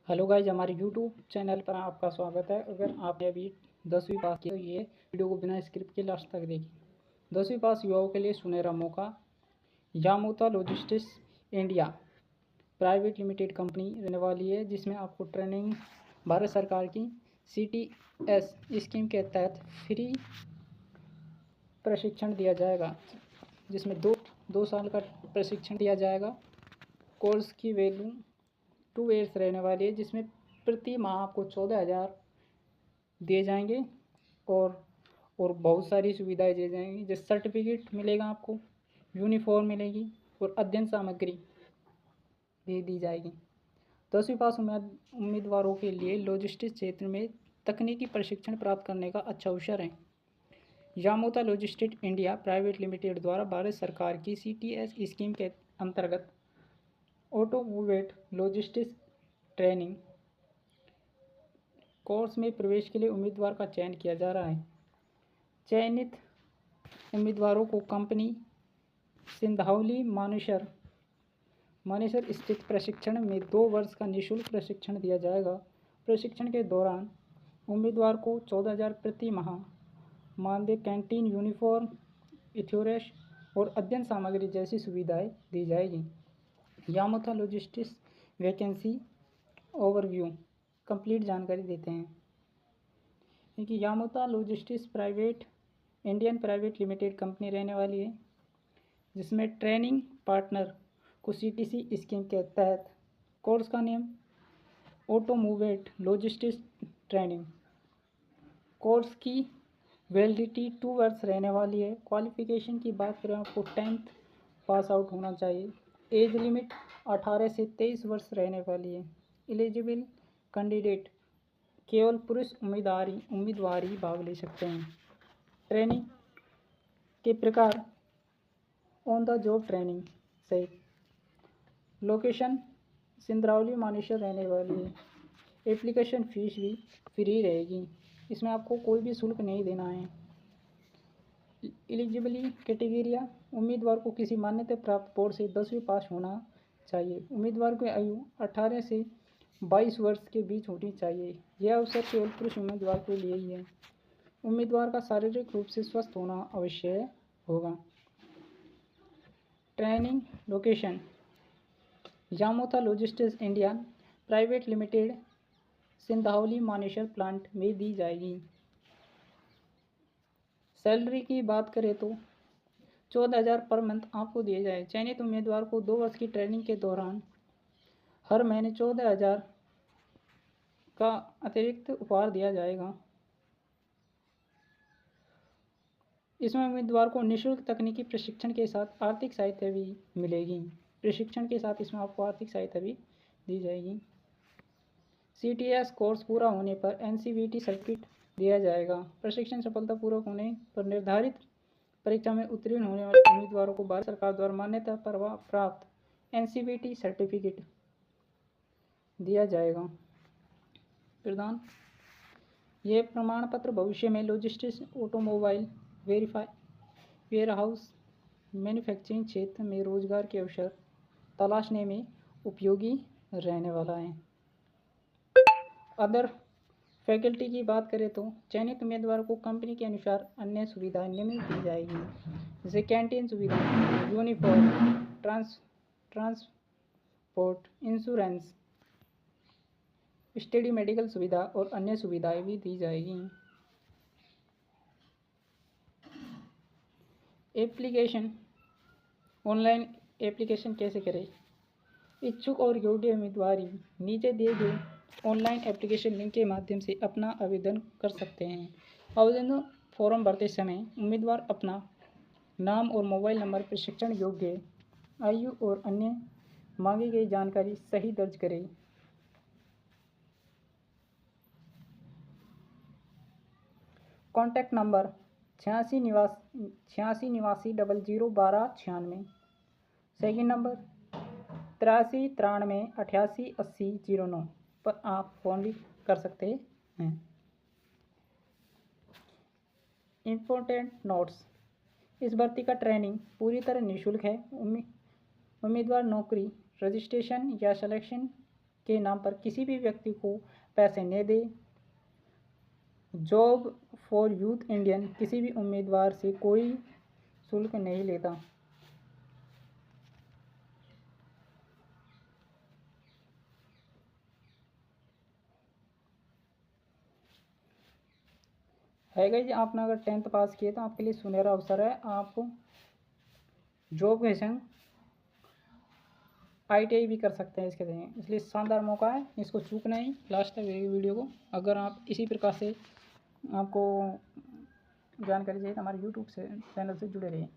Hello guys, हमारे YouTube channel पर आपका स्वागत है। अगर आपने अभी 10वीं पास की तो ये वीडियो को बिना स्क्रिप्ट के लास्ट तक देखिए। 10वीं पास युवाओं के लिए सुनहरा मौका। यामूता logistics India private limited company रहने वाली है, जिसमें आपको ट्रेनिंग भारत सरकार की CTS स्कीम के तहत फ्री प्रशिक्षण दिया जाएगा, जिसमें दो साल का प्रशिक्षण दिया जाएगा। कोर्स की वैल्यू 2 ईयर्स रहने वाली है, जिसमें प्रति माह आपको 14,000 दिए जाएंगे और बहुत सारी सुविधाएं दी जाएंगी, जैसे सर्टिफिकेट मिलेगा आपको, यूनिफॉर्म मिलेगी और अध्ययन सामग्री भी दी जाएगी। 10वीं पास उम्मीदवारों के लिए लॉजिस्टिक्स क्षेत्र में तकनीकी प्रशिक्षण प्राप्त करने का अच्छा अवसर है। यामूता लॉजिस्टिक्स इंडिया प्राइवेट लिमिटेड द्वारा भारत सरकार की CTS स्कीम के अंतर्गत ऑटोमोबाइल लॉजिस्टिक्स ट्रेनिंग कोर्स में प्रवेश के लिए उम्मीदवार का चयन किया जा रहा है। चयनित उम्मीदवारों को कंपनी सिंधावली मानेसर स्थित प्रशिक्षण में 2 वर्ष का निःशुल्क प्रशिक्षण दिया जाएगा। प्रशिक्षण के दौरान उम्मीदवार को 14,000 प्रति माह मानदेय, कैंटीन, यूनिफॉर्म, इथोरेश और अध्ययन सामग्री जैसी सुविधाएं दी जाएगी। यामूता लॉजिस्टिक्स वैकेंसी ओवरव्यू कंप्लीट जानकारी देते हैं कि यामूता logistics Indian private limited company रहने वाली है, जिसमें ट्रेनिंग पार्टनर को CTC स्कीम के तहत कोर्स का name automobile logistics training. Course की वैलिडिटी 2 वर्ष रहने वाली है। क्वालिफिकेशन की बात करें, आपको 10th पास आउट होना चाहिए। एज लिमिट 18 से 23 वर्ष रहने वाली है। एलिजिबल कैंडिडेट केवल पुरुष उम्मीदवार ही भाग ले सकते हैं। ट्रेनिंग के प्रकार ऑन द जॉब ट्रेनिंग सहित। लोकेशन सिंधरावली मानेसर रहने वाली है। एप्लीकेशन फीस भी फ्री रहेगी, इसमें आपको कोई भी शुल्क नहीं देना है। एलिजिबली कैटेगरिया, उम्मीदवार को किसी मान्यता प्राप्त बोर्ड से 10वीं पास होना चाहिए। उम्मीदवार की आयु 18 से 22 वर्ष के बीच होनी चाहिए। यह अवसर केवल पुरुष उम्मीदवार के लिए ही है। उम्मीदवार का शारीरिक रूप से स्वस्थ होना आवश्यक होगा। ट्रेनिंग लोकेशन यामूता logistics India private limited Sindhawali Manesar plant में दी जाएगी। सैलरी की बात करें तो 14,000 पर मंथ आपको दिए जाए। चयनित उम्मीदवार को 2 वर्ष की ट्रेनिंग के दौरान हर महीने 14,000 का अतिरिक्त उपहार दिया जाएगा। इसमें उम्मीदवार को निःशुल्क तकनीकी प्रशिक्षण के साथ आर्थिक सहायता भी मिलेगी। प्रशिक्षण के साथ इसमें आपको आर्थिक सहायता भी दी जाएगी। CTS कोर्स पूरा होने पर NCVT सर्टिफिकेट दिया जाएगा। प्रशिक्षण सफलतापूर्वक होने पर निर्धारित परीक्षा में उत्तीर्ण होने वाले उम्मीदवारों को भारत सरकार द्वारा मान्यता प्राप्त NCVT सर्टिफिकेट दिया जाएगा। प्रदान यह प्रमाण पत्र भविष्य में लॉजिस्टिक्स, ऑटोमोबाइल, वेयरहाउस, मैन्युफैक्चरिंग क्षेत्र में रोजगार के अवसर तलाशने में उपयोगी रहने वाला है। अदर फैकल्टी की बात करें तो चयनित उम्मीदवार को कंपनी के अनुसार अन्य सुविधाएं निम्न दी जाएगी, जैसे कैंटीन सुविधा, uniform, transport, insurance, study medical सुविधा और अन्य सुविधाएं भी दी जाएगी। एप्लीकेशन ऑनलाइन एप्लीकेशन कैसे करें? इच्छुक और योग्य उम्मीदवार नीचे दिए गए ऑनलाइन एप्लीकेशन लिंक के माध्यम से अपना आवेदन कर सकते हैं। आवेदन फॉर्म भरते समय उम्मीदवार अपना नाम और मोबाइल नंबर, प्रशिक्षण योग्य आयु और अन्य मांगी गई जानकारी सही दर्ज करें। कॉन्टैक्ट नंबर 86 निवासी 0012 96। सेकेंड नंबर 83 93 88 80 09 पर आप फ़ोन भी कर सकते हैं। इम्पोर्टेंट नोट्स, इस भर्ती का ट्रेनिंग पूरी तरह निःशुल्क है। उम्मीदवार नौकरी, रजिस्ट्रेशन या सिलेक्शन के नाम पर किसी भी व्यक्ति को पैसे न दे। जॉब फॉर यूथ इंडियन किसी भी उम्मीदवार से कोई शुल्क नहीं लेता। है गाइस, आपने अगर 10th पास किए तो आपके लिए सुनहरा अवसर है। आप जॉब के संग ITI भी कर सकते हैं इसके लिए, इसलिए शानदार मौका है, इसको चूकना नहीं। लास्ट तक देखिए वीडियो को। अगर आप इसी प्रकार से आपको जानकारी चाहिए तो हमारे YouTube से चैनल से जुड़े रहिए।